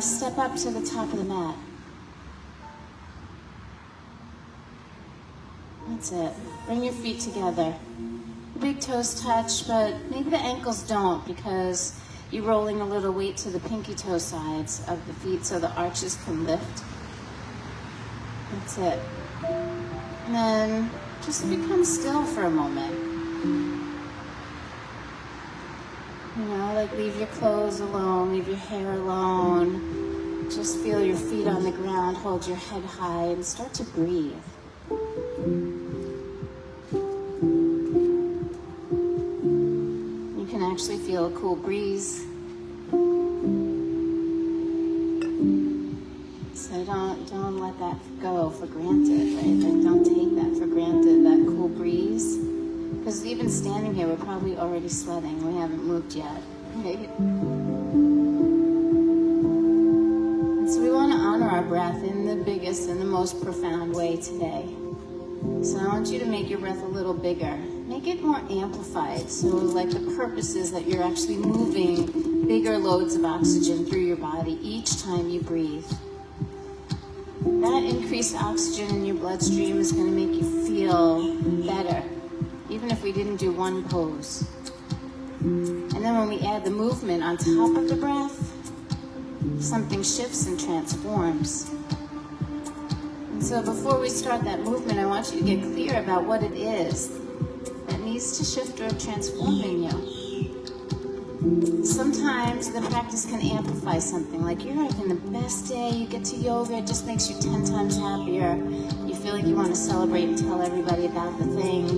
step up to the top of the mat. That's it. Bring your feet together. The big toes touch, but maybe the ankles don't because you're rolling a little weight to the pinky toe sides of the feet so the arches can lift. That's it. And then just become still for a moment. You know, like leave your clothes alone, leave your hair alone. Just feel your feet on the ground, hold your head high, and start to breathe. You can actually feel a cool breeze. So don't let that go for granted, right? Like don't take that for granted, that cool breeze. Because even standing here, we're probably already sweating. We haven't moved yet, right? And so we want to honor our breath in the biggest and the most profound way today. So I want you to make your breath a little bigger. Make it more amplified. So like the purpose is that you're actually moving bigger loads of oxygen through your body each time you breathe. That increased oxygen in your bloodstream is going to make you feel better, even if we didn't do one pose. And then when we add the movement on top of the breath, something shifts and transforms. And so before we start that movement, I want you to get clear about what it is that needs to shift or transform in you. Sometimes the practice can amplify something, like you're having the best day, you get to yoga, it just makes you 10 times happier. You feel like you want to celebrate and tell everybody about the thing.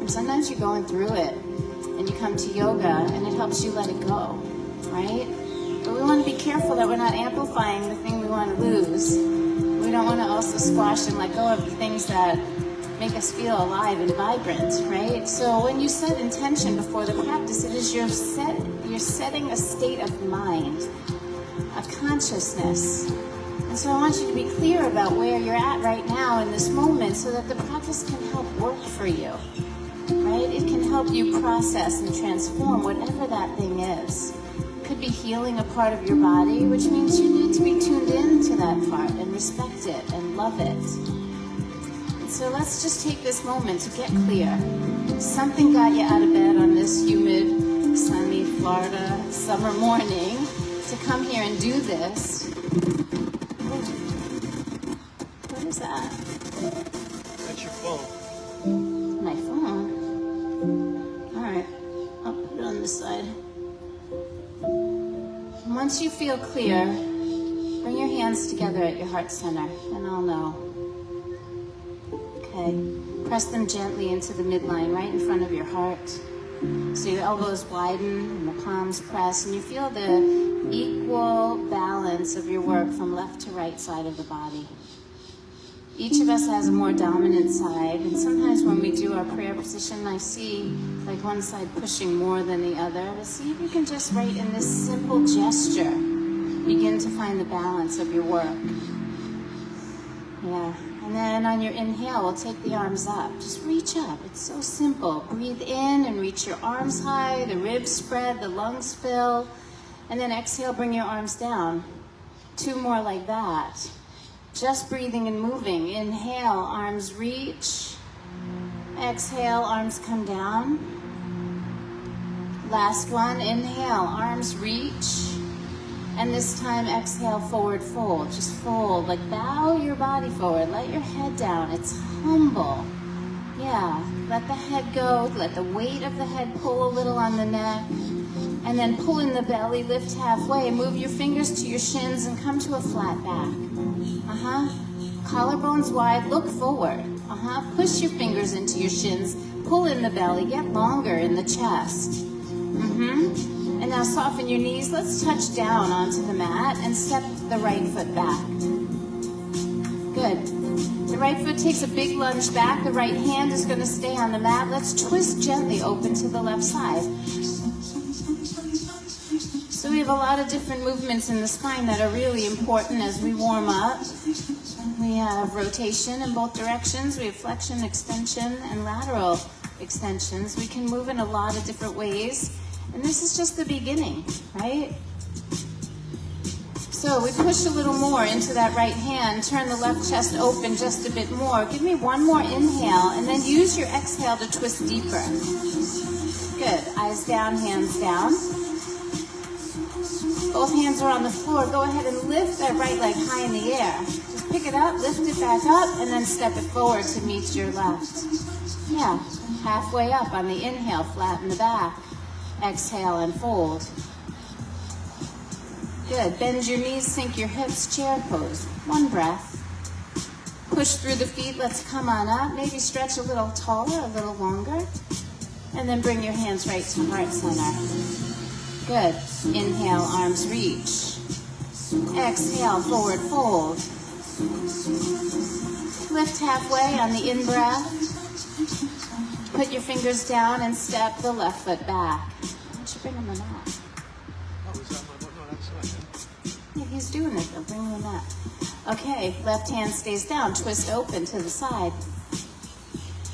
And sometimes you're going through it, and you come to yoga, and it helps you let it go, right? But we want to be careful that we're not amplifying the thing we want to lose. We don't want to also squash and let go of the things that make us feel alive and vibrant, right? So when you set intention before the practice, it is you're setting a state of mind, a consciousness. And so I want you to be clear about where you're at right now in this moment so that the practice can help work for you, right? It can help you process and transform whatever that thing is. It could be healing a part of your body, which means you need to be tuned into that part and respect it and love it. So let's just take this moment to get clear. Something got you out of bed on this humid, sunny Florida summer morning to come here and do this. What is that? That's your phone. My phone? All right, I'll put it on this side. Once you feel clear, bring your hands together at your heart center, and I'll know. Okay. Press them gently into the midline, right in front of your heart. So your elbows widen and the palms press, and you feel the equal balance of your work from left to right side of the body. Each of us has a more dominant side, and sometimes when we do our prayer position, I see like one side pushing more than the other. But see if you can just, right in this simple gesture, begin to find the balance of your work. Yeah. And then on your inhale, we'll take the arms up. Just reach up. It's so simple. Breathe in and reach your arms high, the ribs spread, the lungs fill. And then exhale, bring your arms down. 2 more like that. Just breathing and moving. Inhale, arms reach. Exhale, arms come down. Last one, inhale, arms reach. And this time, exhale, forward fold. Just fold, like bow your body forward. Let your head down. It's humble. Yeah, let the head go. Let the weight of the head pull a little on the neck. And then pull in the belly, lift halfway. Move your fingers to your shins and come to a flat back. Collarbones wide, look forward. Push your fingers into your shins. Pull in the belly, get longer in the chest. And now soften your knees. Let's touch down onto the mat and step the right foot back. Good. The right foot takes a big lunge back. The right hand is going to stay on the mat. Let's twist gently open to the left side. So we have a lot of different movements in the spine that are really important as we warm up. We have rotation in both directions. We have flexion, extension, and lateral extensions. We can move in a lot of different ways. And this is just the beginning, right? So So we push a little more into that right hand, turn the left chest open just a bit more. Give me one more inhale, and then use your exhale to twist deeper. Good. Eyes down, hands down. Both hands are on the floor. Go ahead and lift that right leg high in the air. Just pick it up, lift it back up, and then step it forward to meet your left. Yeah, halfway up on the inhale, flatten the back. Exhale and fold. Good. Bend your knees, sink your hips, chair pose. One breath. Push through the feet. Let's come on up. Maybe stretch a little taller, a little longer. And then bring your hands right to heart center. Good. Inhale, arms reach. Exhale, forward fold. Lift halfway on the in-breath. Put your fingers down and step the left foot back. Why don't you bring him the mat? Yeah, he's doing it though. Bring him the mat. Okay, left hand stays down. Twist open to the side.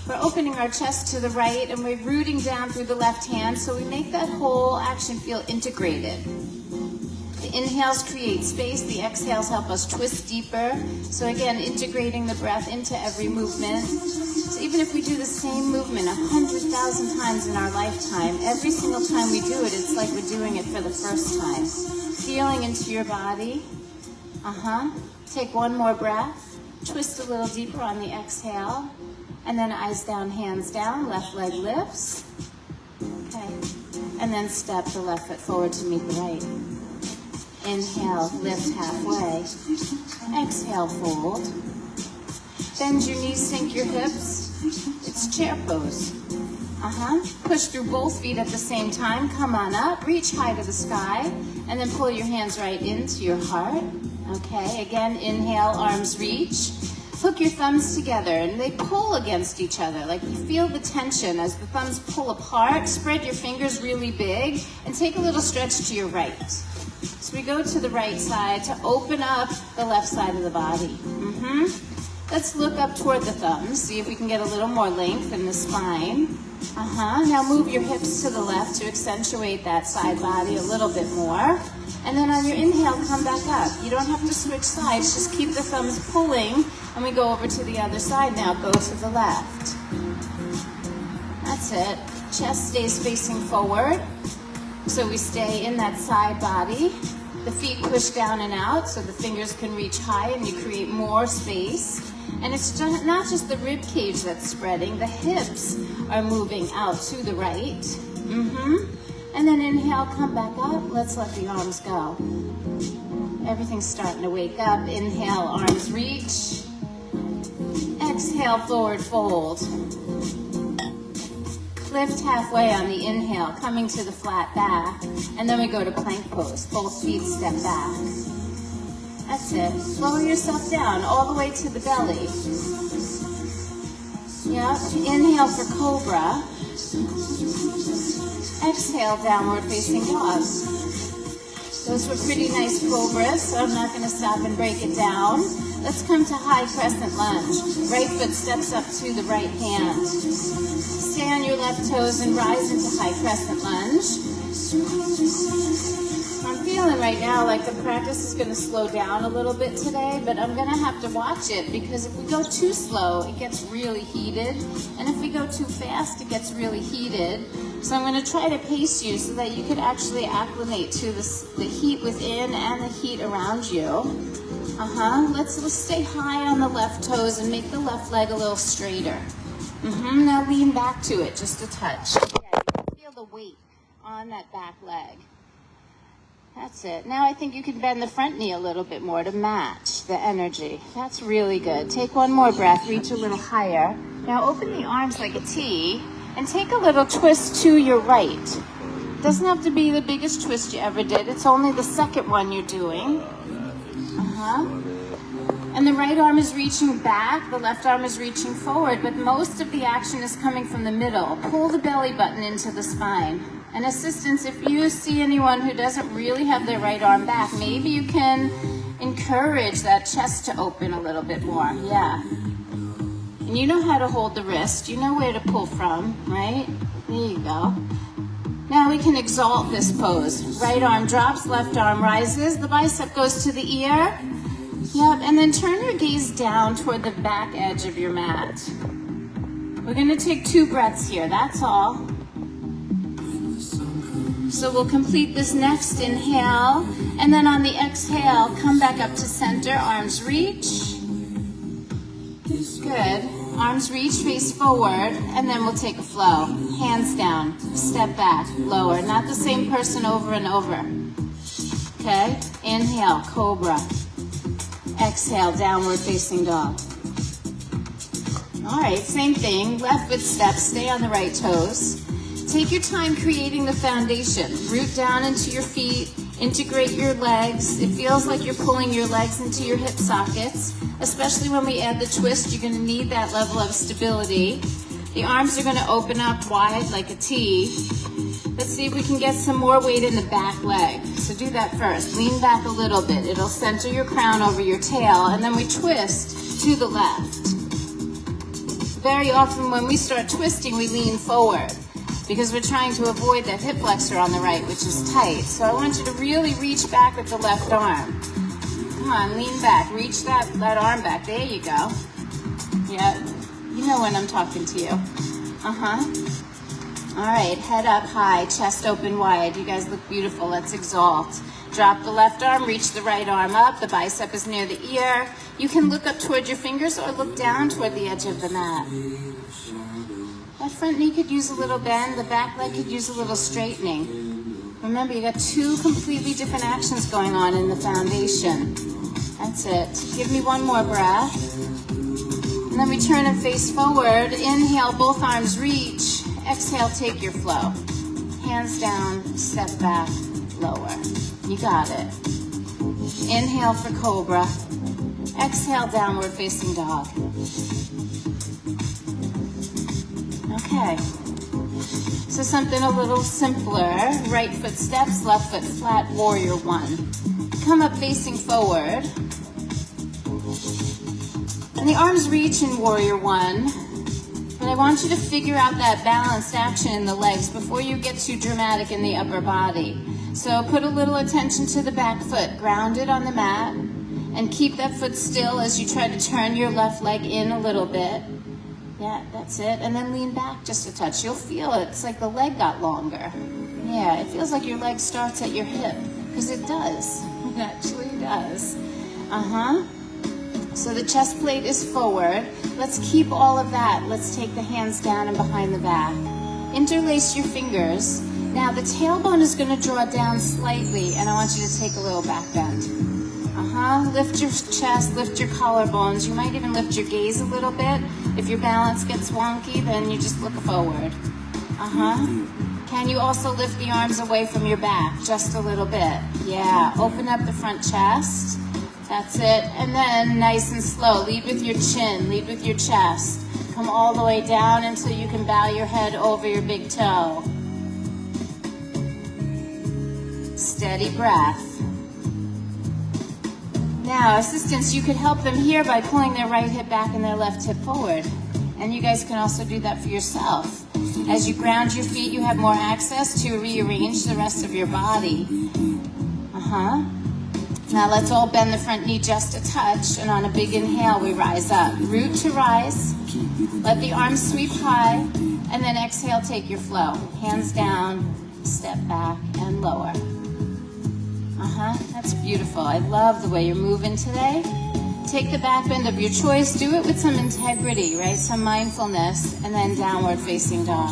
We're opening our chest to the right and we're rooting down through the left hand so we make that whole action feel integrated. The inhales create space, the exhales help us twist deeper. So again, integrating the breath into every movement. So even if we do the same movement 100,000 times in our lifetime, every single time we do it, it's like we're doing it for the first time. Feeling into your body. Take one more breath. Twist a little deeper on the exhale. And then eyes down, hands down, left leg lifts. Okay. And then step the left foot forward to meet the right. Inhale, lift halfway. Exhale, fold. Bend your knees, sink your hips. It's chair pose. Push through both feet at the same time. Come on up, reach high to the sky, and then pull your hands right into your heart. Okay, again, inhale, arms reach. Hook your thumbs together and they pull against each other. Like you feel the tension as the thumbs pull apart. Spread your fingers really big and take a little stretch to your right. So we go to the right side to open up the left side of the body. Let's look up toward the thumbs. See if we can get a little more length in the spine. Now move your hips to the left to accentuate that side body a little bit more. And then on your inhale, come back up. You don't have to switch sides. Just keep the thumbs pulling. And we go over to the other side now. Go to the left. That's it. Chest stays facing forward. So we stay in that side body. The feet push down and out so the fingers can reach high and you create more space. And it's not just the rib cage that's spreading. The hips are moving out to the right. And then inhale, come back up. Let's let the arms go. Everything's starting to wake up. Inhale, arms reach. Exhale, forward fold. Lift halfway on the inhale, coming to the flat back. And then we go to plank pose. Both feet step back. That's it. Lower yourself down all the way to the belly. Yep. Inhale for cobra. Exhale, downward facing dog. Those were pretty nice cobras, so I'm not going to stop and break it down. Let's come to high crescent lunge. Right foot steps up to the right hand. Stay on your left toes and rise into high crescent lunge. I'm feeling right now like the practice is going to slow down a little bit today, but I'm going to have to watch it because if we go too slow, it gets really heated. And if we go too fast, it gets really heated. So I'm going to try to pace you so that you could actually acclimate to the heat within and the heat around you. Let's stay high on the left toes and make the left leg a little straighter. Now lean back to it just a touch. Yeah, you can feel the weight on that back leg. That's it. Now I think you can bend the front knee a little bit more to match the energy. That's really good. Take one more breath, reach a little higher. Now open the arms like a T and take a little twist to your right. Doesn't have to be the biggest twist you ever did. It's only the second one you're doing. And the right arm is reaching back, the left arm is reaching forward, but most of the action is coming from the middle. Pull the belly button into the spine. And assistance, if you see anyone who doesn't really have their right arm back, maybe you can encourage that chest to open a little bit more. Yeah. And you know how to hold the wrist. You know where to pull from, right? There you go. Now we can exalt this pose. Right arm drops, left arm rises, the bicep goes to the ear. Yep, and then turn your gaze down toward the back edge of your mat. We're gonna take 2 breaths here, that's all. So we'll complete this next inhale, and then on the exhale, come back up to center, arms reach. Good. Arms reach, face forward, and then we'll take a flow. Hands down, step back, lower. Not the same person over and over. Okay? Inhale, cobra. Exhale, downward facing dog. All right, same thing. Left foot step, stay on the right toes. Take your time creating the foundation. Root down into your feet, integrate your legs. It feels like you're pulling your legs into your hip sockets. Especially when we add the twist, you're gonna need that level of stability. The arms are gonna open up wide like a T. Let's see if we can get some more weight in the back leg. So do that first. Lean back a little bit. It'll center your crown over your tail, and then we twist to the left. Very often when we start twisting, we lean forward because we're trying to avoid that hip flexor on the right, which is tight. So I want you to really reach back with the left arm. Come on, lean back. Reach that arm back. There you go. Yeah, you know when I'm talking to you. All right, head up high, chest open wide. You guys look beautiful. Let's exalt. Drop the left arm, reach the right arm up. The bicep is near the ear. You can look up toward your fingers or look down toward the edge of the mat. That front knee could use a little bend. The back leg could use a little straightening. Remember, you got 2 completely different actions going on in the foundation. That's it. Give me one more breath. And then we turn and face forward. Inhale, both arms reach. Exhale, take your flow. Hands down, step back, lower. You got it. Inhale for cobra. Exhale, downward facing dog. Okay. So something a little simpler. Right foot steps, left foot flat, warrior 1. Come up facing forward. And the arms reach in warrior 1. But I want you to figure out that balanced action in the legs before you get too dramatic in the upper body. So put a little attention to the back foot, ground it on the mat, and keep that foot still as you try to turn your left leg in a little bit. Yeah, that's it. And then lean back just a touch. You'll feel it. It's like the leg got longer. Yeah, it feels like your leg starts at your hip, because it does. It actually does. So the chest plate is forward. Let's keep all of that. Let's take the hands down and behind the back. Interlace your fingers. Now the tailbone is going to draw down slightly, and I want you to take a little back bend. Lift your chest, lift your collarbones. You might even lift your gaze a little bit. If your balance gets wonky, then you just look forward. Can you also lift the arms away from your back just a little bit? Yeah, open up the front chest. That's it. And then nice and slow. Lead with your chin, lead with your chest. Come all the way down until you can bow your head over your big toe. Steady breath. Now, assistants, you could help them here by pulling their right hip back and their left hip forward. And you guys can also do that for yourself. As you ground your feet, you have more access to rearrange the rest of your body. Now let's all bend the front knee just a touch, and on a big inhale, we rise up. Root to rise. Let the arms sweep high, and then exhale, take your flow. Hands down, step back, and lower. That's beautiful. I love the way you're moving today. Take the back bend of your choice. Do it with some integrity, right? Some mindfulness, and then downward facing dog.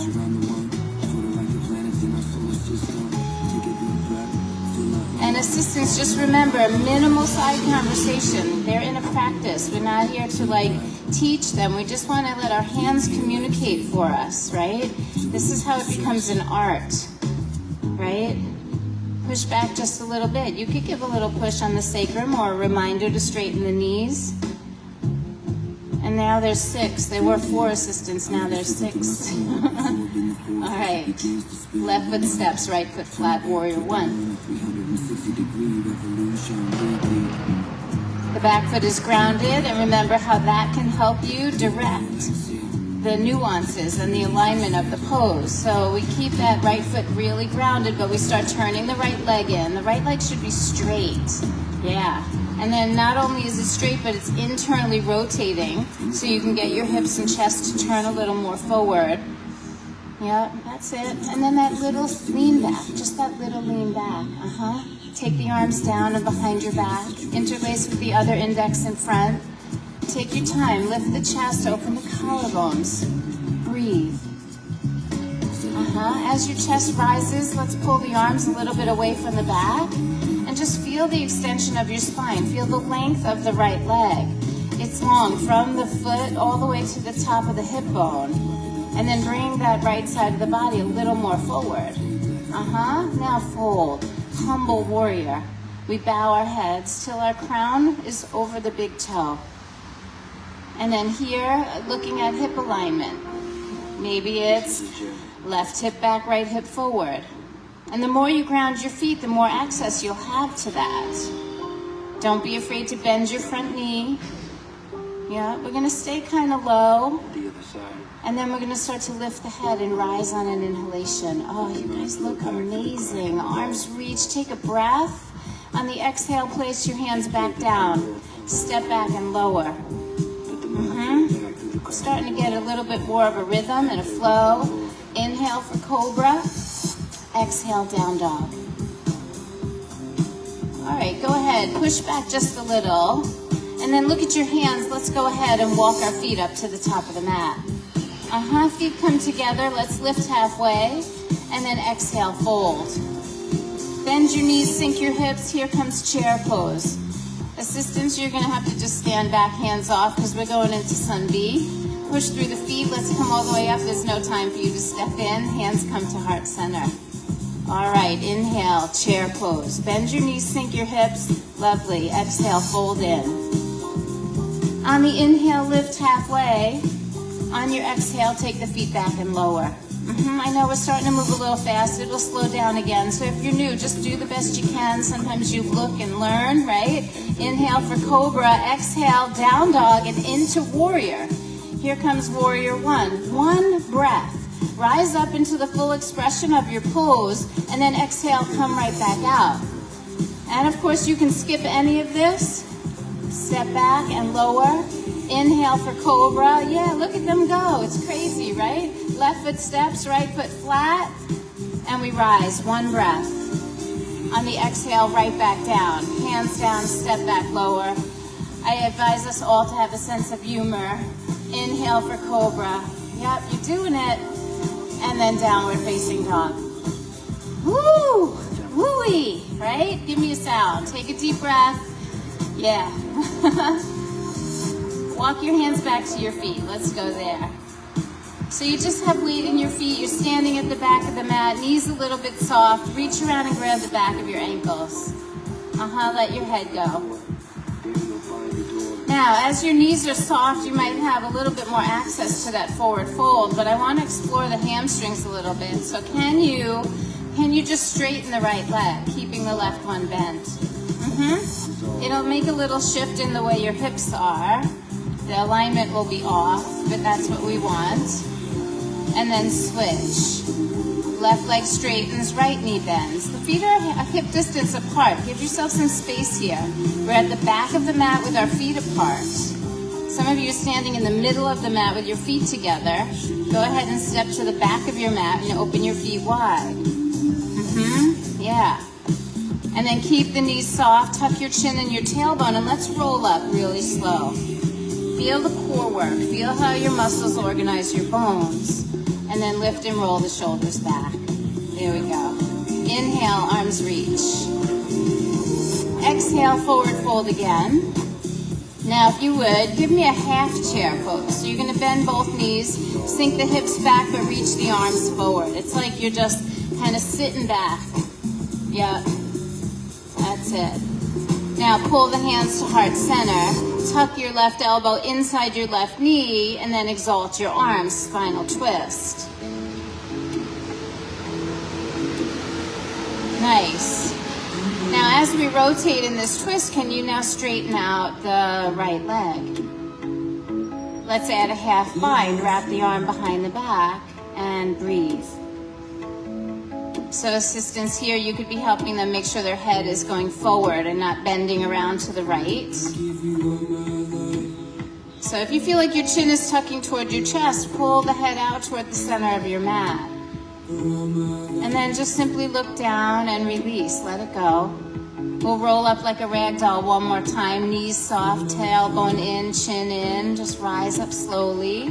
And assistants, just remember, minimal side conversation. They're in a practice. We're not here to teach them. We just want to let our hands communicate for us, right? This is how it becomes an art, right? Push back just a little bit. You could give a little push on the sacrum or a reminder to straighten the knees. And now there's 6. There were 4 assistants, now there's 6. All right. Left foot steps, right foot flat, warrior 1. The back foot is grounded, and remember how that can help you direct. the nuances and the alignment of the pose. So we keep that right foot really grounded, but we start turning the right leg in. The right leg should be straight. Yeah. And then not only is it straight, but it's internally rotating, so you can get your hips and chest to turn a little more forward. Yeah, that's it. And then that little lean back, just that little lean back. Take the arms down and behind your back. Interlace with the other index in front. Take your time. Lift the chest, open the collarbones. Breathe. As your chest rises, let's pull the arms a little bit away from the back and just feel the extension of your spine. Feel the length of the right leg. It's long from the foot all the way to the top of the hip bone. And then bring that right side of the body a little more forward. Now fold. Humble warrior. We bow our heads till our crown is over the big toe. And then here, looking at hip alignment. Maybe it's left hip back, right hip forward. And the more you ground your feet, the more access you'll have to that. Don't be afraid to bend your front knee. Yeah, we're gonna stay kind of low. And then we're gonna start to lift the head and rise on an inhalation. Oh, you guys look amazing. Arms reach, take a breath. On the exhale, place your hands back down. Step back and lower. Starting to get a little bit more of a rhythm and a flow. Inhale for cobra. Exhale, down dog. All right, go ahead. Push back just a little. And then look at your hands. Let's go ahead and walk our feet up to the top of the mat. Feet come together. Let's lift halfway. And then exhale, fold. Bend your knees, sink your hips. Here comes chair pose. Assistants, you're going to have to just stand back, hands off, because we're going into Sun B. Push through the feet. Let's come all the way up. There's no time for you to step in. Hands come to heart center. All right, inhale, chair pose. Bend your knees, sink your hips. Lovely. Exhale, fold in. On the inhale, lift halfway. On your exhale, take the feet back and lower. I know we're starting to move a little fast. It'll slow down again. So if you're new, just do the best you can. Sometimes you look and learn, right? Inhale for cobra. Exhale, down dog, and into warrior. Here comes warrior one. One breath. Rise up into the full expression of your pose, and then exhale, come right back out. And of course, you can skip any of this. Step back and lower. Inhale for cobra. Yeah, look at them go. It's crazy, right? Left foot steps, right foot flat. And we rise. One breath. On the exhale, right back down. Hands down, step back, lower. I advise us all to have a sense of humor. Inhale for cobra. Yep, you're doing it. And then downward facing dog. Woo! Woo-wee, right? Give me a sound. Take a deep breath. Yeah. Walk your hands back to your feet. Let's go there. So you just have weight in your feet. You're standing at the back of the mat. Knees a little bit soft. Reach around and grab the back of your ankles. Let your head go. Now, as your knees are soft, you might have a little bit more access to that forward fold, but I want to explore the hamstrings a little bit. So can you just straighten the right leg, keeping the left one bent? It'll make a little shift in the way your hips are. The alignment will be off, but that's what we want. And then switch. Left leg straightens, right knee bends. The feet are a hip distance apart. Give yourself some space here. We're at the back of the mat with our feet apart. Some of you are standing in the middle of the mat with your feet together. Go ahead and step to the back of your mat and open your feet wide. Yeah. And then keep the knees soft. Tuck your chin and your tailbone, and let's roll up really slow. Feel the core work. Feel how your muscles organize your bones. And then lift and roll the shoulders back. There we go. Inhale, arms reach. Exhale, forward fold again. Now, if you would, give me a half chair pose. So you're going to bend both knees, sink the hips back, but reach the arms forward. It's like you're just kind of sitting back. Yep. That's it. Now, pull the hands to heart center. Tuck your left elbow inside your left knee, and then exalt your arms, spinal twist. Nice. Now, as we rotate in this twist, can you now straighten out the right leg? Let's add a half bind. Wrap the arm behind the back and breathe. So assistants here, you could be helping them make sure their head is going forward and not bending around to the right. So if you feel like your chin is tucking toward your chest, pull the head out toward the center of your mat. And then just simply look down and release, let it go. We'll roll up like a rag doll one more time, knees soft, tail going in, chin in, just rise up slowly.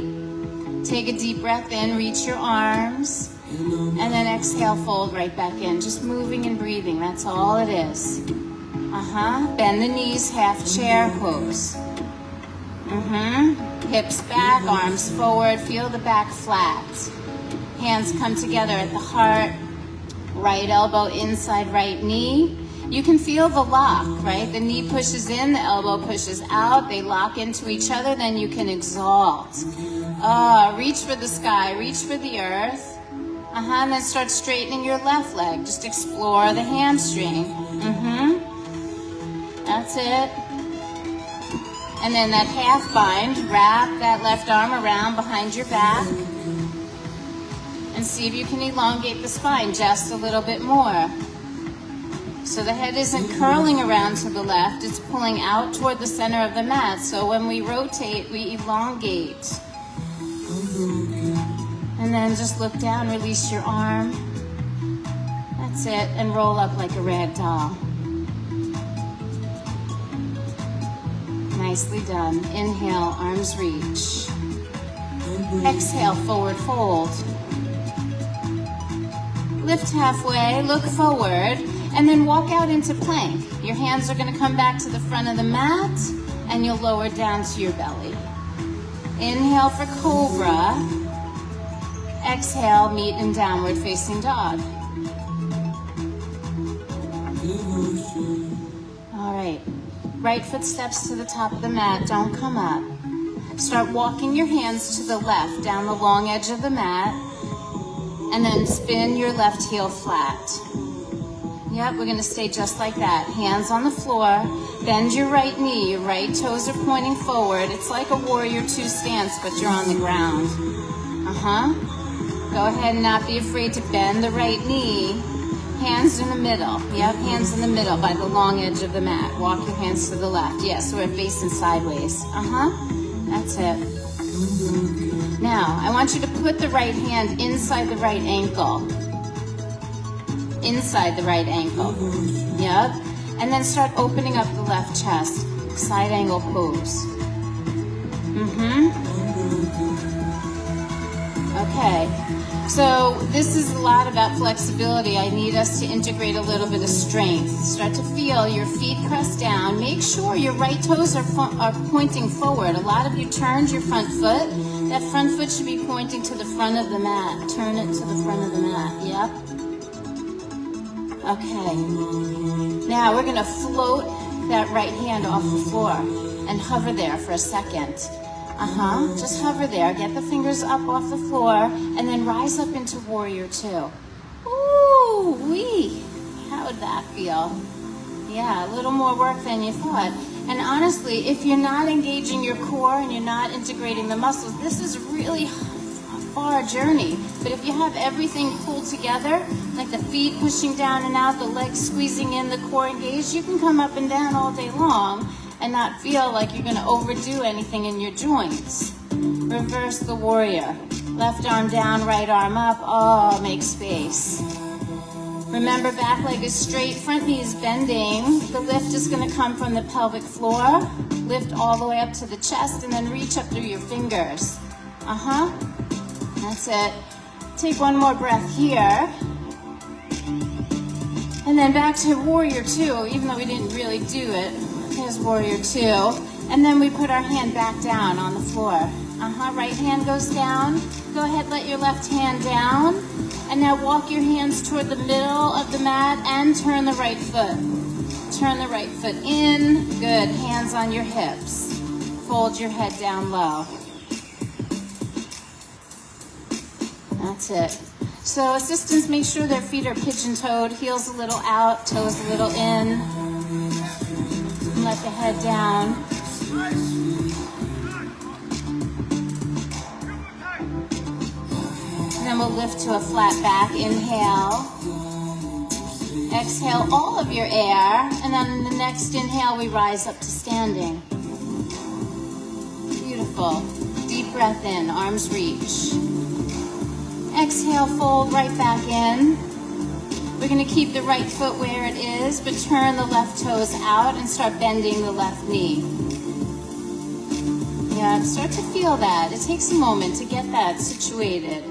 Take a deep breath in, reach your arms. And then exhale, fold right back in. Just moving and breathing, that's all it is. Bend the knees, half chair pose. Hips back, arms forward, feel the back flat. Hands come together at the heart. Right elbow inside right knee. You can feel the lock, right? The knee pushes in, the elbow pushes out. They lock into each other, then you can exalt. Reach for the sky, reach for the earth. And then start straightening your left leg. Just explore the hamstring. That's it. And then that half bind, wrap that left arm around behind your back. And see if you can elongate the spine just a little bit more. So the head isn't curling around to the left, it's pulling out toward the center of the mat. So when we rotate, we elongate. And then just look down, release your arm. That's it, and roll up like a rag doll. Nicely done. Inhale, arms reach. Exhale, forward fold. Lift halfway, look forward, and then walk out into plank. Your hands are going to come back to the front of the mat, and you'll lower down to your belly. Inhale for cobra. Exhale, meet in downward facing dog. All right. Right foot steps to the top of the mat. Don't come up. Start walking your hands to the left down the long edge of the mat. And then spin your left heel flat. Yep, we're going to stay just like that. Hands on the floor. Bend your right knee. Your right toes are pointing forward. It's like a warrior two stance, but you're on the ground. Go ahead and not be afraid to bend the right knee. Hands in the middle. Yep, hands in the middle by the long edge of the mat. Walk your hands to the left. Yes, we're facing sideways. That's it. Now, I want you to put the right hand inside the right ankle. Inside the right ankle. Yep. And then start opening up the left chest. Side angle pose. Okay. So this is a lot about flexibility. I need us to integrate a little bit of strength. Start to feel your feet press down. Make sure your right toes are pointing forward. A lot of you turned your front foot. That front foot should be pointing to the front of the mat. Turn it to the front of the mat. Yep. Okay. Now we're going to float that right hand off the floor and hover there for a second. Just hover there. Get the fingers up off the floor and then rise up into warrior two. Ooh wee. How would that feel? Yeah, a little more work than you thought. And honestly, if you're not engaging your core and you're not integrating the muscles, this is really a far journey. But if you have everything pulled together, like the feet pushing down and out, the legs squeezing in, the core engaged, you can come up and down all day long and not feel like you're going to overdo anything in your joints. Reverse the warrior. Left arm down, right arm up. Oh, make space. Remember, back leg is straight, front knee is bending. The lift is going to come from the pelvic floor. Lift all the way up to the chest and then reach up through your fingers. That's it. Take one more breath here. And then back to warrior two, even though we didn't really do it. Here's warrior two. And then we put our hand back down on the floor. Right hand goes down. Go ahead, let your left hand down. And now walk your hands toward the middle of the mat and turn the right foot. Turn the right foot in. Good. Hands on your hips. Fold your head down low. That's it. So assistants, make sure their feet are pigeon-toed, heels a little out, toes a little in. And let the head down. then we'll lift to a flat back. Inhale. Exhale all of your air, and then in the next inhale, we rise up to standing. Beautiful. Deep breath in, arms reach. Exhale, fold right back in. We're going to keep the right foot where it is, but turn the left toes out and start bending the left knee. Yeah, start to feel that. It takes a moment to get that situated.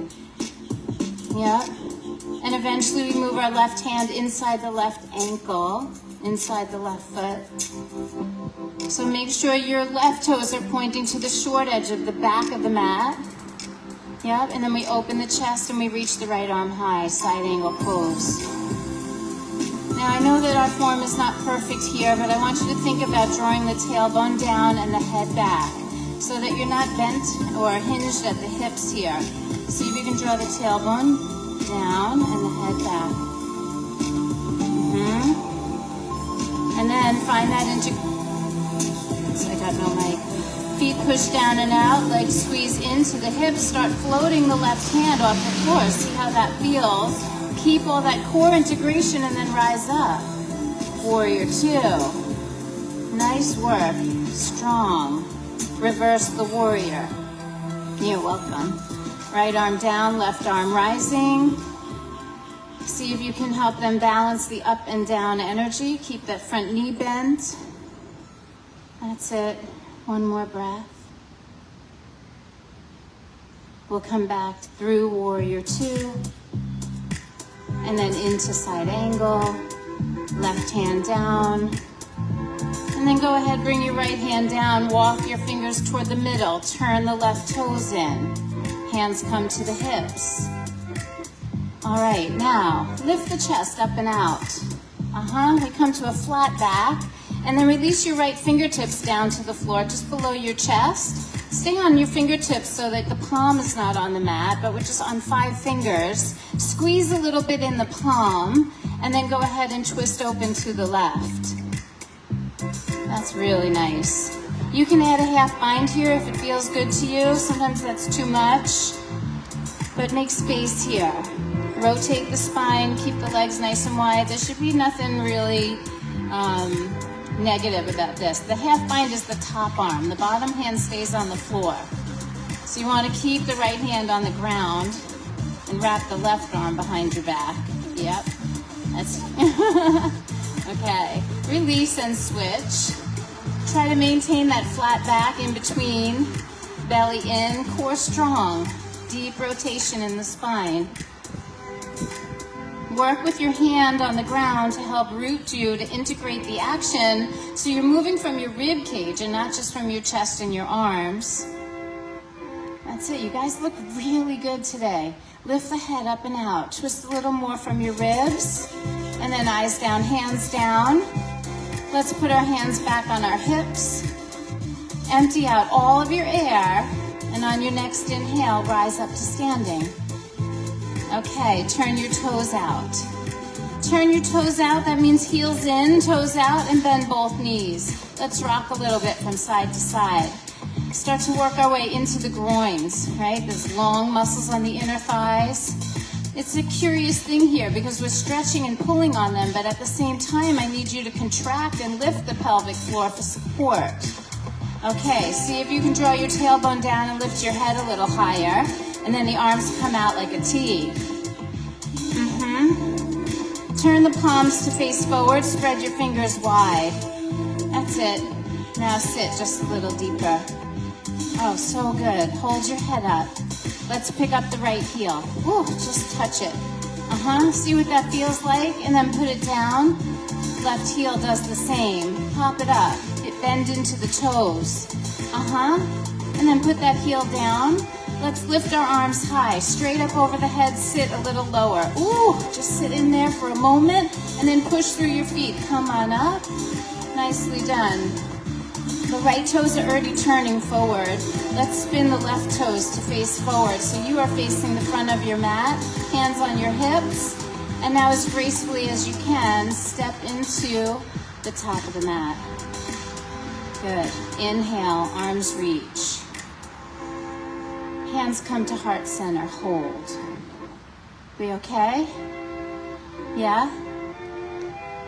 Yeah. And eventually we move our left hand inside the left ankle, inside the left foot. So make sure your left toes are pointing to the short edge of the back of the mat. Yep, and then we open the chest and we reach the right arm high, side angle pose. Now I know that our form is not perfect here, but I want you to think about drawing the tailbone down and the head back so that you're not bent or hinged at the hips here. See if you can draw the tailbone down and the head back. And then find that so I got no mic. Feet push down and out, legs squeeze into the hips. Start floating the left hand off the floor. See how that feels. Keep all that core integration and then rise up. Warrior two. Nice work. Strong. Reverse the warrior. You're welcome. Right arm down, left arm rising. See if you can help them balance the up and down energy. Keep that front knee bent. That's it. One more breath. We'll come back through warrior two. And then into side angle. Left hand down. And then go ahead, bring your right hand down. Walk your fingers toward the middle. Turn the left toes in. Hands come to the hips. All right, now lift the chest up and out. We come to a flat back, and then release your right fingertips down to the floor just below your chest. Stay on your fingertips so that the palm is not on the mat, but we're just on 5 fingers. Squeeze a little bit in the palm, and then go ahead and twist open to the left. That's really nice. You can add a half bind here if it feels good to you. Sometimes that's too much, but make space here. Rotate the spine, keep the legs nice and wide. There should be nothing really negative about this. The half bind is the top arm. The bottom hand stays on the floor. So you want to keep the right hand on the ground and wrap the left arm behind your back. Yep. That's okay. Release and switch. Try to maintain that flat back in between, belly in, core strong, deep rotation in the spine. Work with your hand on the ground to help root you to integrate the action so you're moving from your rib cage and not just from your chest and your arms. That's it. You guys look really good today. Lift the head up and out. Twist a little more from your ribs. And then eyes down, hands down. Let's put our hands back on our hips. Empty out all of your air. And on your next inhale, rise up to standing. Okay, turn your toes out. Turn your toes out. That means heels in, toes out, and bend both knees. Let's rock a little bit from side to side. Start to work our way into the groins, right? Those long muscles on the inner thighs. It's a curious thing here because we're stretching and pulling on them, but at the same time, I need you to contract and lift the pelvic floor for support. Okay, see if you can draw your tailbone down and lift your head a little higher, and then the arms come out like a T. Turn the palms to face forward, spread your fingers wide. That's it. Now sit just a little deeper. Oh, so good. Hold your head up. Let's pick up the right heel. Ooh, just touch it. See what that feels like? And then put it down. Left heel does the same. Pop it up. Bend into the toes. And then put that heel down. Let's lift our arms high. Straight up over the head, sit a little lower. Ooh, just sit in there for a moment and then push through your feet. Come on up. Nicely done. The right toes are already turning forward. Let's spin the left toes to face forward. So you are facing the front of your mat, hands on your hips, and now as gracefully as you can, step into the top of the mat. Good. Inhale, arms reach. Hands come to heart center, hold. We okay? Yeah?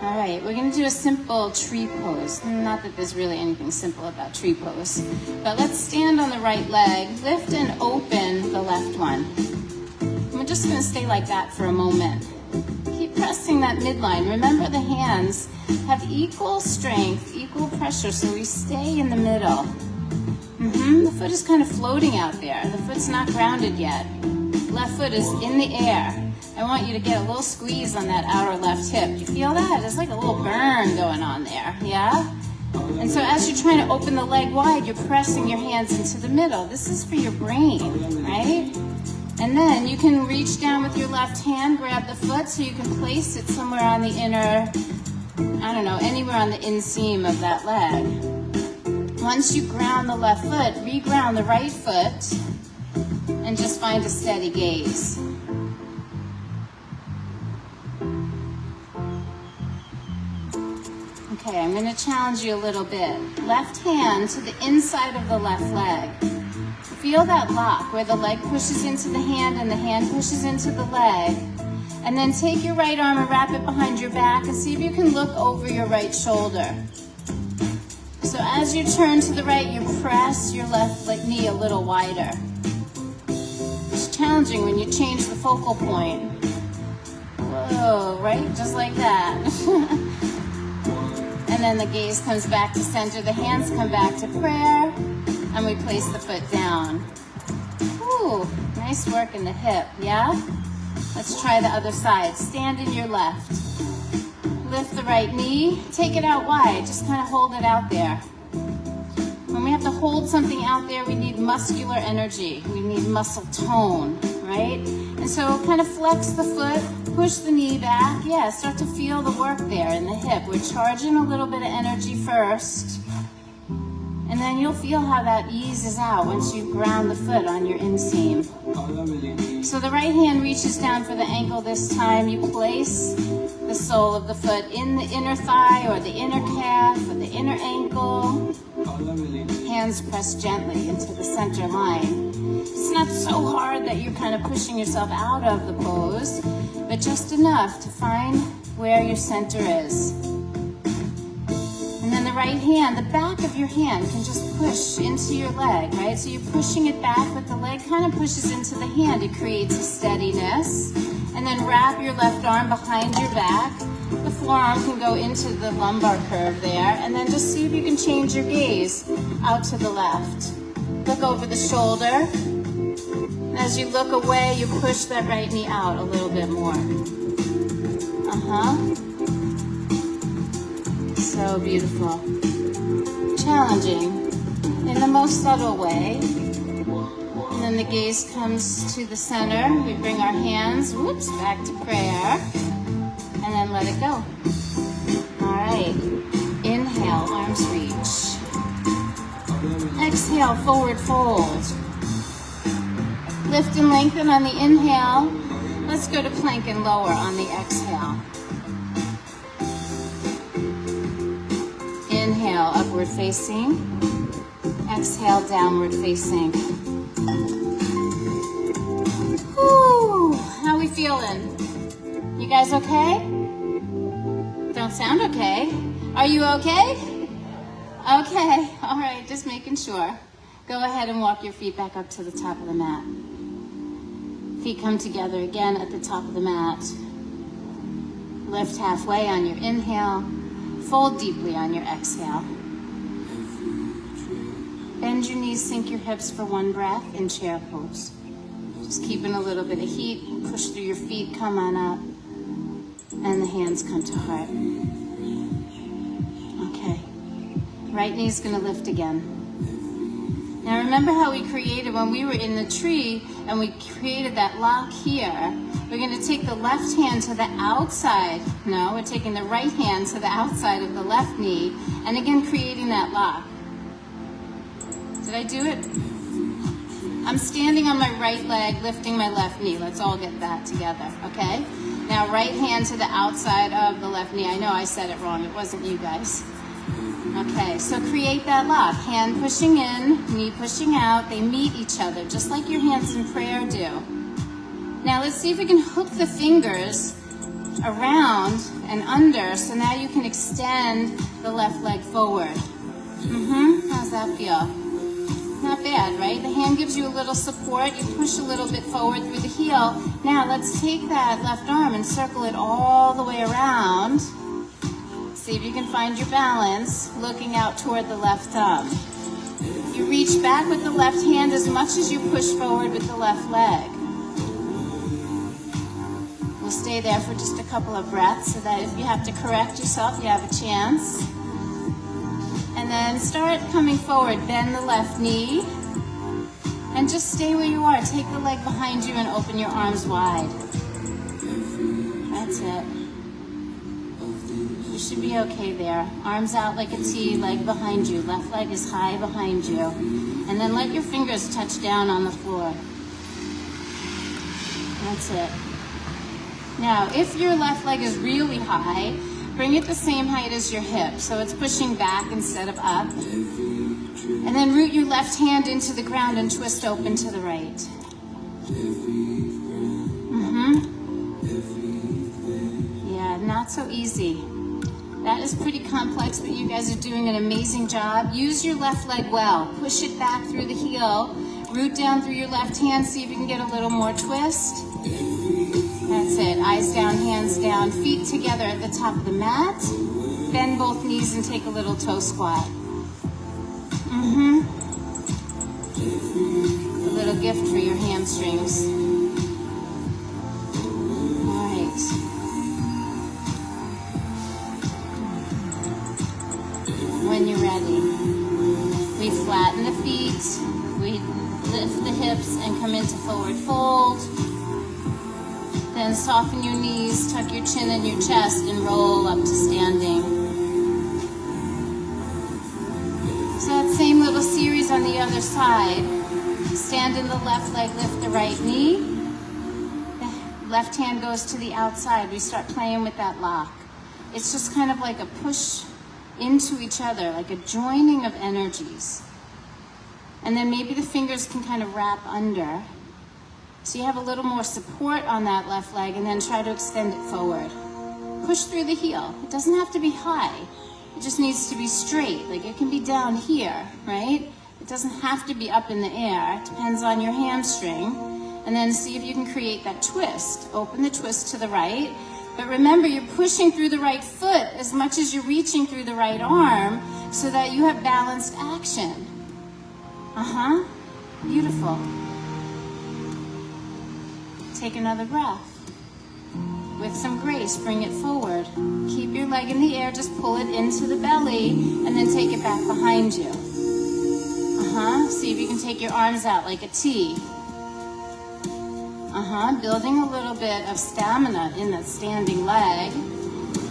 All right, we're gonna do a simple tree pose. Not that there's really anything simple about tree pose, but let's stand on the right leg, lift and open the left one. And we're just gonna stay like that for a moment. Keep pressing that midline. Remember the hands have equal strength, equal pressure, so we stay in the middle. The foot is kind of floating out there. The foot's not grounded yet. Left foot is in the air. I want you to get a little squeeze on that outer left hip. You feel that? There's like a little burn going on there, yeah? And so as you're trying to open the leg wide, you're pressing your hands into the middle. This is for your brain, right? And then you can reach down with your left hand, grab the foot so you can place it somewhere on the inner, I don't know, anywhere on the inseam of that leg. Once you ground the left foot, re-ground the right foot, and just find a steady gaze. Okay, I'm going to challenge you a little bit. Left hand to the inside of the left leg. Feel that lock where the leg pushes into the hand and the hand pushes into the leg. And then take your right arm and wrap it behind your back and see if you can look over your right shoulder. So as you turn to the right, you press your left knee a little wider. It's challenging when you change the focal point. Whoa, right? Just like that. And then the gaze comes back to center, the hands come back to prayer, and we place the foot down. Ooh, nice work in the hip, yeah? Let's try the other side. Stand in your left. Lift the right knee, take it out wide, just kind of hold it out there. When we have to hold something out there, we need muscular energy. We need muscle tone, right? And so kind of flex the foot, push the knee back. Yeah, start to feel the work there in the hip. We're charging a little bit of energy first. And then you'll feel how that eases out once you ground the foot on your inseam. So the right hand reaches down for the ankle this time. You place the sole of the foot in the inner thigh or the inner calf or the inner ankle. Hands press gently into the center line. It's not so hard that you're kind of pushing yourself out of the pose, but just enough to find where your center is. And then the right hand, the back of your hand can just push into your leg, right? So you're pushing it back, but the leg kind of pushes into the hand. It creates a steadiness. And then wrap your left arm behind your back. The forearm can go into the lumbar curve there. And then just see if you can change your gaze out to the left. Look over the shoulder. And as you look away, you push that right knee out a little bit more. So beautiful. Challenging in the most subtle way. And then the gaze comes to the center. We bring our hands, whoops, back to prayer. And then let it go. All right. Inhale, arms reach. Exhale, forward fold. Lift and lengthen on the inhale. Let's go to plank and lower on the exhale. Inhale, upward facing. Exhale, downward facing. Whew, how we feeling? You guys okay? Don't sound okay. Are you okay? Okay, all right, just making sure. Go ahead and walk your feet back up to the top of the mat. Feet come together again at the top of the mat. Lift halfway on your inhale. Fold deeply on your exhale. Bend your knees, sink your hips for one breath in chair pose. Just keeping a little bit of heat. Push through your feet, come on up. And the hands come to heart. Okay. Right knee's gonna lift again. Now remember how we created when we were in the tree and we created that lock here. We're going to take the left hand to the outside. No, we're taking the right hand to the outside of the left knee and again creating that lock. Did I do it? I'm standing on my right leg, lifting my left knee. Let's all get that together, okay? Now right hand to the outside of the left knee. I know I said it wrong. It wasn't you guys. Okay, so create that lock. Hand pushing in, knee pushing out. They meet each other, just like your hands in prayer do. Now let's see if we can hook the fingers around and under, so now you can extend the left leg forward. How's that feel? Not bad, right? The hand gives you a little support. You push a little bit forward through the heel. Now let's take that left arm and circle it all the way around. See if you can find your balance, looking out toward the left thumb. You reach back with the left hand as much as you push forward with the left leg. We'll stay there for just a couple of breaths so that if you have to correct yourself, you have a chance. And then start coming forward. Bend the left knee. And just stay where you are. Take the leg behind you and open your arms wide. That's it. You should be okay there. Arms out like a T, leg behind you. Left leg is high behind you. And then let your fingers touch down on the floor. That's it. Now, if your left leg is really high, bring it the same height as your hip, so it's pushing back instead of up. And then root your left hand into the ground and twist open to the right. Yeah, not so easy. That is pretty complex, but you guys are doing an amazing job. Use your left leg well. Push it back through the heel. Root down through your left hand, see if you can get a little more twist. That's it. Eyes down, hands down, feet together at the top of the mat. Bend both knees and take a little toe squat. A little gift for your hamstrings. All right. When you're ready, we flatten the feet, we lift the hips and come into forward fold. Then soften your knees, tuck your chin in your chest, and roll up to standing. So that same little series on the other side. Stand in the left leg, lift the right knee. The left hand goes to the outside. We start playing with that lock. It's just kind of like a push into each other, like a joining of energies. And then maybe the fingers can kind of wrap under. So you have a little more support on that left leg, and then try to extend it forward. Push through the heel. It doesn't have to be high. It just needs to be straight. Like it can be down here, right? It doesn't have to be up in the air. It depends on your hamstring. And then see if you can create that twist. Open the twist to the right. But remember, you're pushing through the right foot as much as you're reaching through the right arm so that you have balanced action. Beautiful. Take another breath. With some grace, bring it forward. Keep your leg in the air, just pull it into the belly, and then take it back behind you. See if you can take your arms out like a T. Building a little bit of stamina in that standing leg.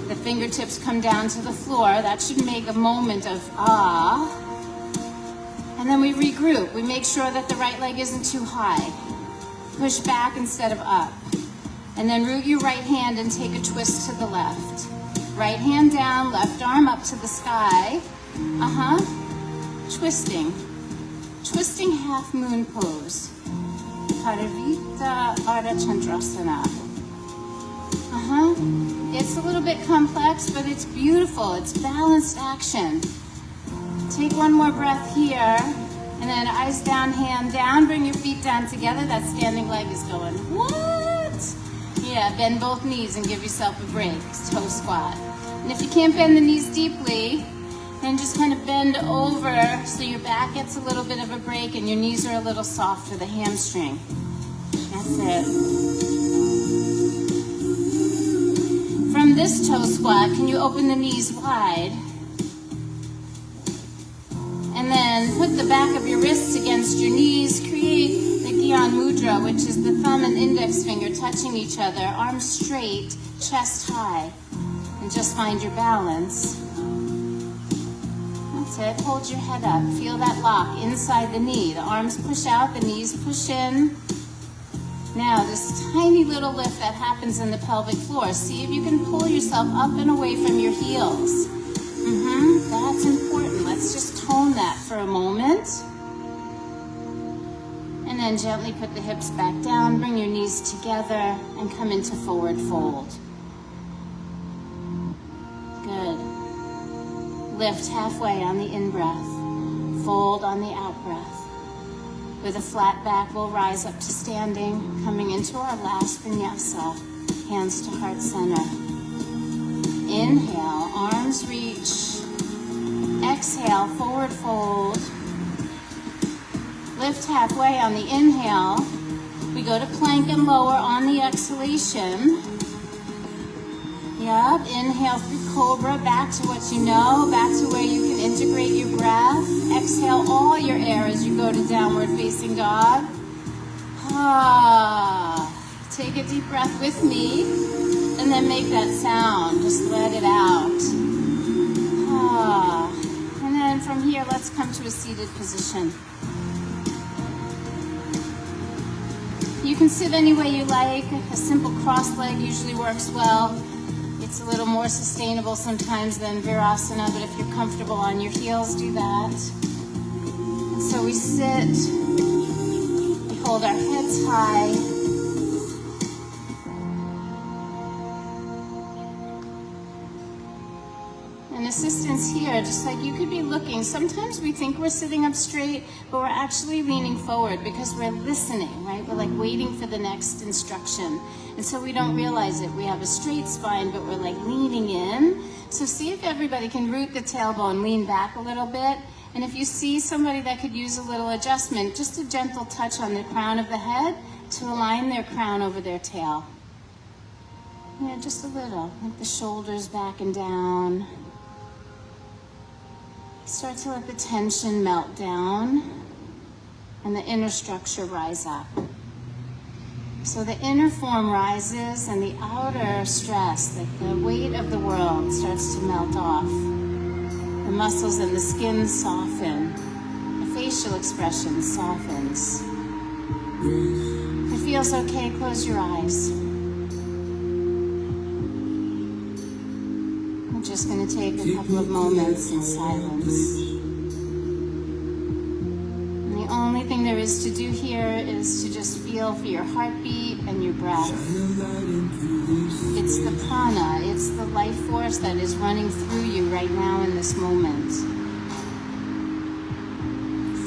The fingertips come down to the floor. That should make a moment of ah. And then we regroup. We make sure that the right leg isn't too high. Push back instead of up. And then root your right hand and take a twist to the left. Right hand down, left arm up to the sky. Twisting. Twisting half moon pose. Parvita Ardha Chandrasana. It's a little bit complex, but it's beautiful. It's balanced action. Take one more breath here. And then eyes down, hand down. Bring your feet down together. That standing leg is going, what? Yeah, bend both knees and give yourself a break. Toe squat. And if you can't bend the knees deeply, then just kind of bend over so your back gets a little bit of a break and your knees are a little soft for the hamstring. That's it. From this toe squat, can you open the knees wide? And then put the back of your wrists against your knees. Create the Gyan Mudra, which is the thumb and index finger touching each other. Arms straight, chest high. And just find your balance. That's it. Hold your head up. Feel that lock inside the knee. The arms push out, the knees push in. Now, this tiny little lift that happens in the pelvic floor. See if you can pull yourself up and away from your heels. That's important. Let's just tone that for a moment. And then gently put the hips back down, bring your knees together, and come into forward fold. Good. Lift halfway on the in-breath, fold on the out-breath. With a flat back, we'll rise up to standing, coming into our last vinyasa, hands to heart center. Inhale, arms reach. Exhale, forward fold. Lift halfway on the inhale. We go to plank and lower on the exhalation. Yep, inhale through cobra, back to what you know, back to where you can integrate your breath. Exhale all your air as you go to downward facing dog. Take a deep breath with me, and then make that sound. Just let it out. And then from here, let's come to a seated position. You can sit any way you like. A simple cross leg usually works well. It's a little more sustainable sometimes than Virasana, but if you're comfortable on your heels, do that. And so we sit, we hold our heads high. And assistance here, just like you could be looking. Sometimes we think we're sitting up straight, but we're actually leaning forward because we're listening, right? We're like waiting for the next instruction. And so we don't realize it. We have a straight spine, but we're like leaning in. So see if everybody can root the tailbone, lean back a little bit. And if you see somebody that could use a little adjustment, just a gentle touch on the crown of the head to align their crown over their tail. Yeah, just a little, like the shoulders back and down. Start to let the tension melt down and the inner structure rise up. So the inner form rises and the outer stress, like the weight of the world, starts to melt off. The muscles and the skin soften. The facial expression softens. If it feels okay, close your eyes. I'm just going to take a couple of moments in silence. And the only thing there is to do here is to just feel for your heartbeat and your breath. It's the prana, it's the life force that is running through you right now in this moment. So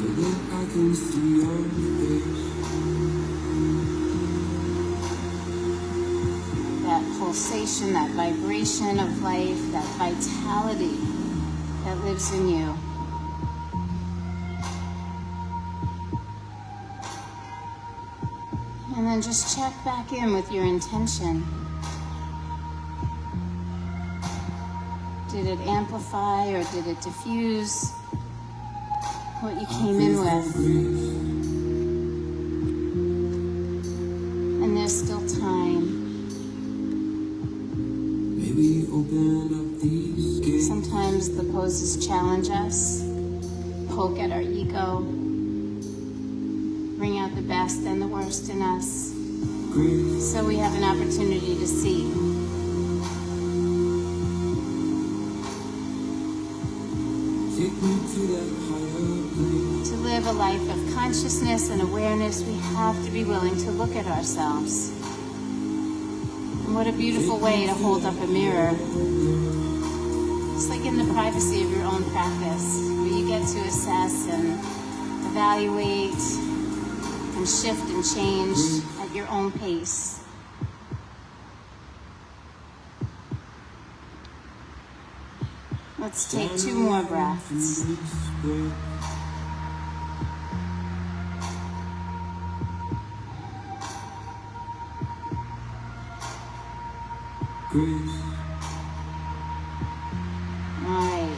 that I can see your face. That pulsation, that vibration of life, that vitality that lives in you. And then just check back in with your intention. Did it amplify or did it diffuse what you came in with? And there's still time. Sometimes the poses challenge us, poke at our ego, bring out the best and the worst in us, so we have an opportunity to see. To live a life of consciousness and awareness, we have to be willing to look at ourselves. And what a beautiful way to hold up a mirror. It's like in the privacy of your own practice, where you get to assess and evaluate and shift and change at your own pace. Let's take 2 more breaths. Alright.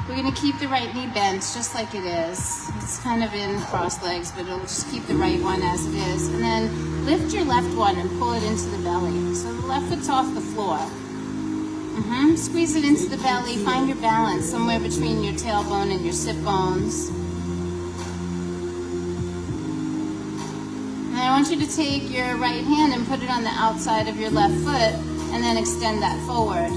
We're going to keep the right knee bent just like it is. It's kind of in cross legs, but it'll just keep the right one as it is. And then lift your left one and pull it into the belly. So the left foot's off the floor. Squeeze it into the belly. Find your balance somewhere between your tailbone and your sit bones. And I want you to take your right hand and put it on the outside of your left foot and then extend that forward.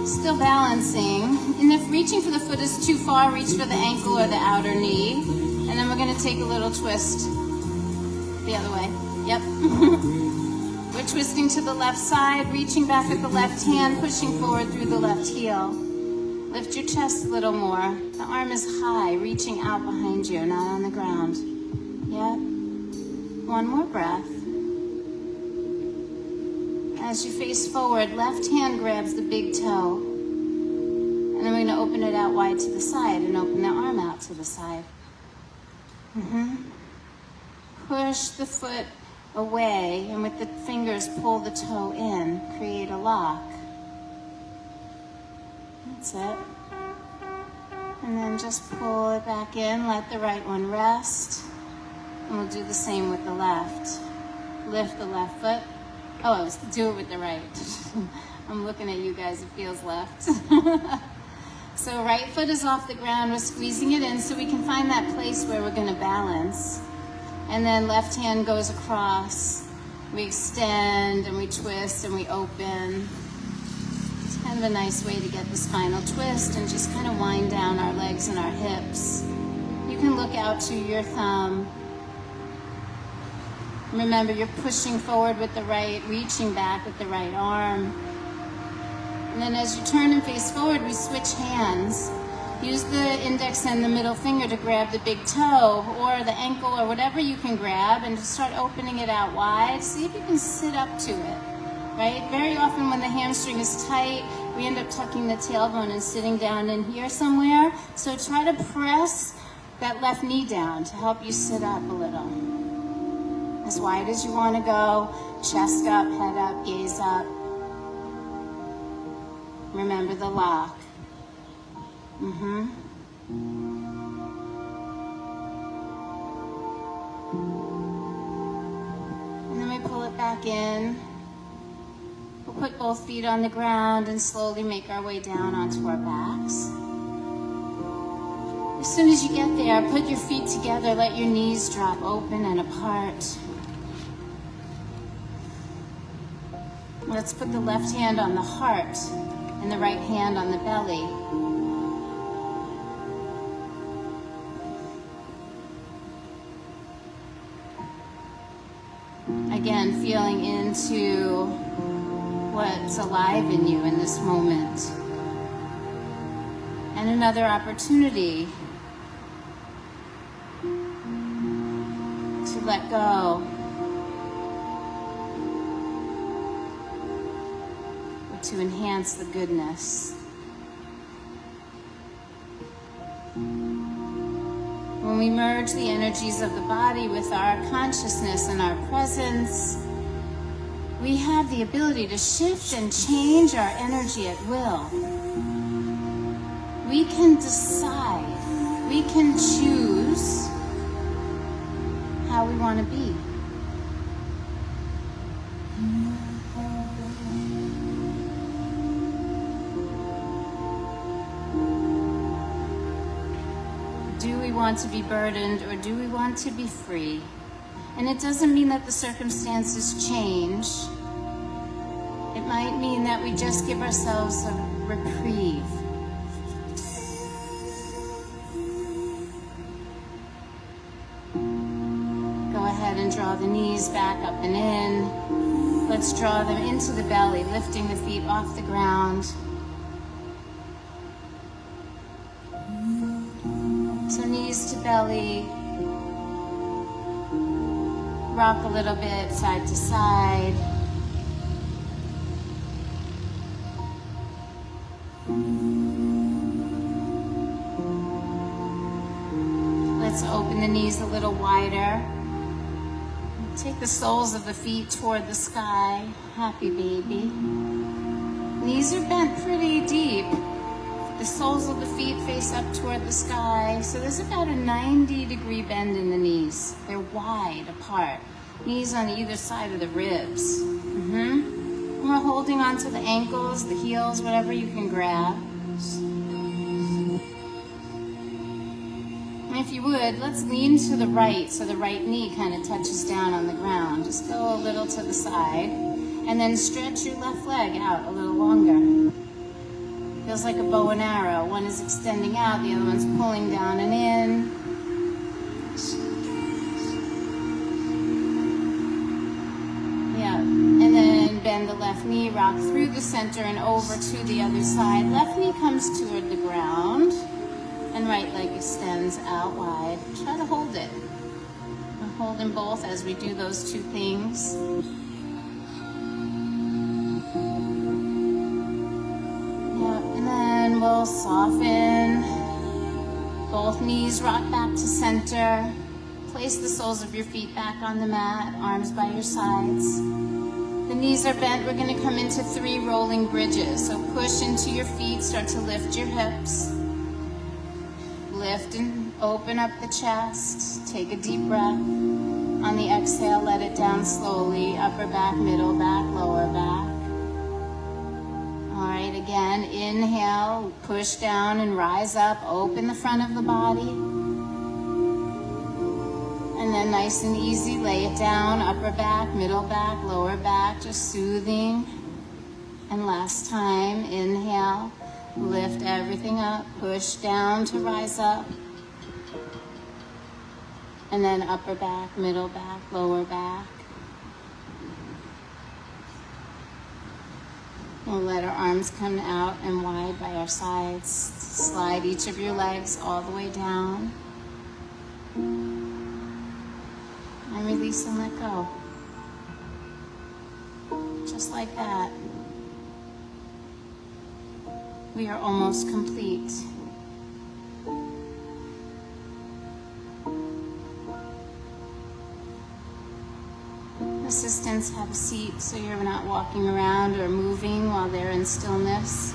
Still balancing. And if reaching for the foot is too far, reach for the ankle or the outer knee. And then we're going to take a little twist the other way. Yep. We're twisting to the left side, reaching back with the left hand, pushing forward through the left heel. Lift your chest a little more. The arm is high, reaching out behind you, not on the ground. Yep. One more breath. As you face forward, left hand grabs the big toe. And then we're going to open it out wide to the side and open the arm out to the side. Push the foot away, and with the fingers pull the toe in, create a lock. That's it. And then just pull it back in, let the right one rest. And we'll do the same with the left. Lift the left foot. Oh, I was do it with the right. I'm looking at you guys, it feels left. So right foot is off the ground, we're squeezing it in so we can find that place where we're gonna balance. And then left hand goes across. We extend and we twist and we open. It's kind of a nice way to get the spinal twist and just kind of wind down our legs and our hips. You can look out to your thumb. Remember, you're pushing forward with the right, reaching back with the right arm. And then as you turn and face forward, we switch hands. Use the index and the middle finger to grab the big toe or the ankle or whatever you can grab, and just start opening it out wide. See if you can sit up to it, right? Very often when the hamstring is tight, we end up tucking the tailbone and sitting down in here somewhere. So try to press that left knee down to help you sit up a little. As wide as you want to go, chest up, head up, gaze up. Remember the lock. And then we pull it back in. We'll put both feet on the ground and slowly make our way down onto our backs. As soon as you get there, put your feet together, let your knees drop open and apart. Let's put the left hand on the heart and the right hand on the belly. Again, feeling into what's alive in you in this moment. And another opportunity to let go. Or to enhance the goodness. When we merge the energies of the body with our consciousness and our presence, we have the ability to shift and change our energy at will. We can decide, we can choose how we want to be. Do we want to be burdened or do we want to be free? And it doesn't mean that the circumstances change. It might mean that we just give ourselves a reprieve. Go ahead and draw the knees back up and in. Let's draw them into the belly, lifting the feet off the ground. So knees to belly, rock a little bit side to side. Let's open the knees a little wider. Take the soles of the feet toward the sky. Happy baby. Knees are bent pretty deep. The soles of the feet face up toward the sky. So there's about a 90-degree bend in the knees. They're wide apart. Knees on either side of the ribs. And we're holding onto the ankles, the heels, whatever you can grab. And if you would, let's lean to the right so the right knee kind of touches down on the ground. Just go a little to the side. And then stretch your left leg out a little longer. Feels like a bow and arrow. One is extending out, the other one's pulling down and in. Yeah, and then bend the left knee, rock through the center and over to the other side. Left knee comes toward the ground and right leg extends out wide. Try to hold it. We're holding both as we do those two things. And we'll soften. Both knees rock back to center. Place the soles of your feet back on the mat, arms by your sides. The knees are bent. We're going to come into 3 rolling bridges. So push into your feet, start to lift your hips. Lift and open up the chest. Take a deep breath. On the exhale, let it down slowly. Upper back, middle back, lower back. All right, again, inhale, push down and rise up, open the front of the body. And then nice and easy, lay it down, upper back, middle back, lower back, just soothing. And last time, inhale, lift everything up, push down to rise up. And then upper back, middle back, lower back. We'll let our arms come out and wide by our sides. Slide each of your legs all the way down. And release and let go. Just like that. We are almost complete. Assistants have a seat so you're not walking around or moving while they're in stillness.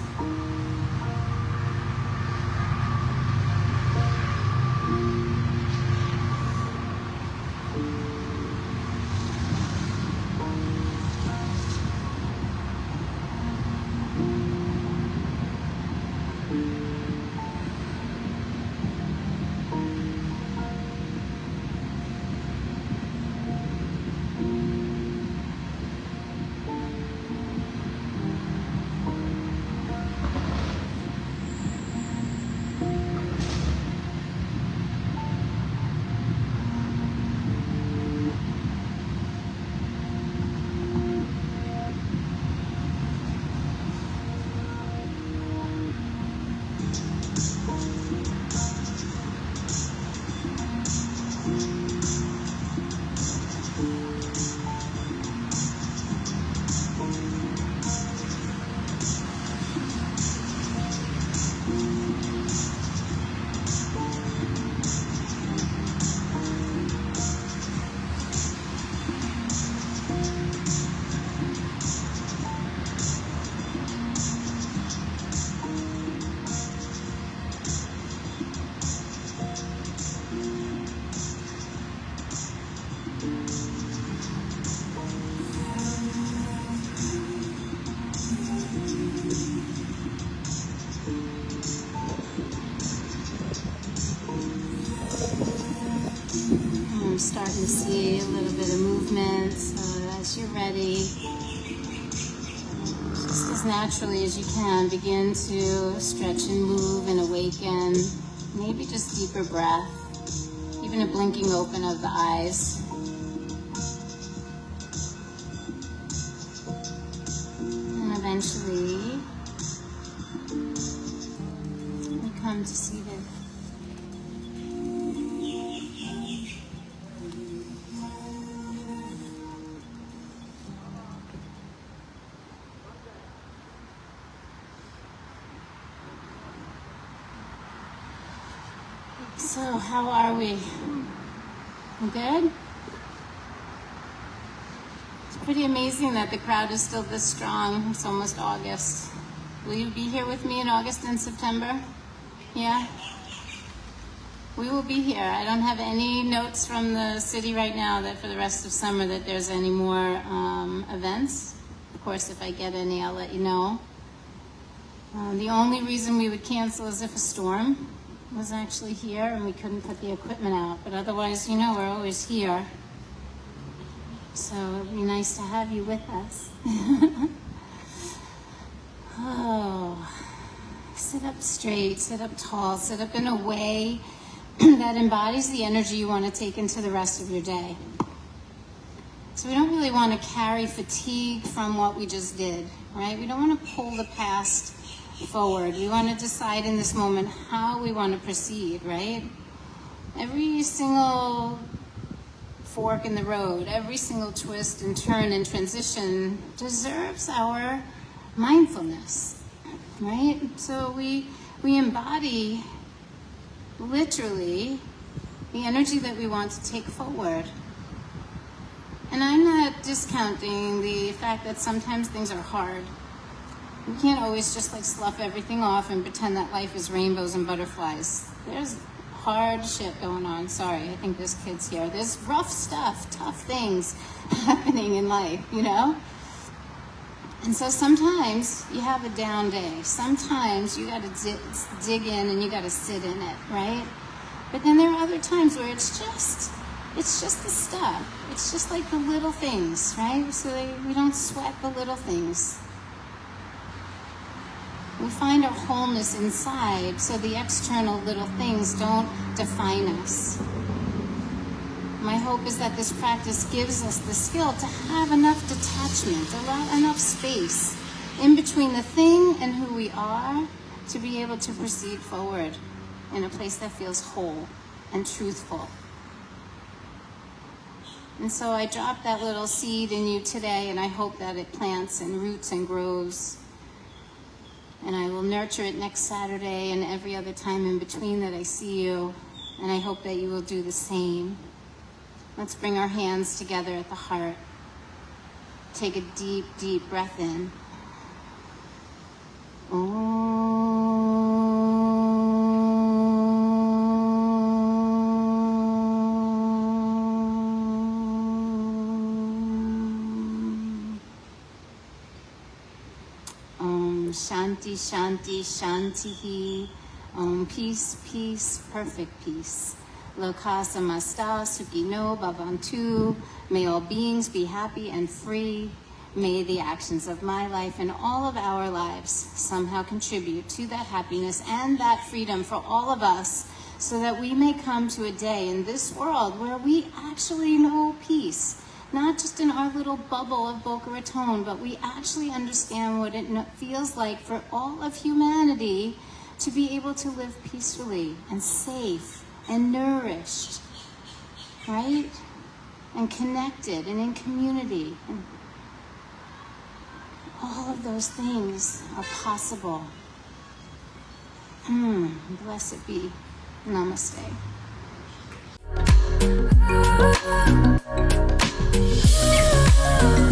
Starting to see a little bit of movement, so as you're ready, just as naturally as you can, begin to stretch and move and awaken. Maybe just deeper breath, even a blinking open of the eyes. And eventually, we come to seated. So, how are we? We good? It's pretty amazing that the crowd is still this strong. It's almost August. Will you be here with me in August and September? Yeah? We will be here. I don't have any notes from the city right now that for the rest of summer that there's any more events. Of course, if I get any, I'll let you know. The only reason we would cancel is if a storm was actually here and we couldn't put the equipment out, but otherwise, you know, we're always here. So it'd be nice to have you with us. Oh, Sit up straight, sit up tall, sit up in a way that embodies the energy you want to take into the rest of your day. So we don't really want to carry fatigue from what we just did, right? We don't want to pull the past forward. We want to decide in this moment how we want to proceed, right? Every single fork in the road, every single twist and turn and transition deserves our mindfulness, right? So we embody literally the energy that we want to take forward. And I'm not discounting the fact that sometimes things are hard. We can't always just like slough everything off and pretend that life is rainbows and butterflies. There's hard shit going on. Sorry, I think there's kids here. There's rough stuff, tough things happening in life, you know? And so sometimes you have a down day. Sometimes you gotta dig in and you gotta sit in it, right? But then there are other times where it's just the stuff. It's just like the little things, right? So we don't sweat the little things. We find our wholeness inside, so the external little things don't define us. My hope is that this practice gives us the skill to have enough detachment, enough space in between the thing and who we are to be able to proceed forward in a place that feels whole and truthful. And so I dropped that little seed in you today, and I hope that it plants and roots and grows. And I will nurture it next Saturday and every other time in between that I see you. And I hope that you will do the same. Let's bring our hands together at the heart. Take a deep, deep breath in. Shanti, Shanti, Shanti. Peace, peace, perfect peace. Loka samasta sukhino bhavantu. May all beings be happy and free. May the actions of my life and all of our lives somehow contribute to that happiness and that freedom for all of us, so that we may come to a day in this world where we actually know peace. Not just in our little bubble of Boca Raton, but we actually understand what it feels like for all of humanity to be able to live peacefully and safe and nourished, right? And connected and in community. And all of those things are possible. Blessed be. Namaste. Oh,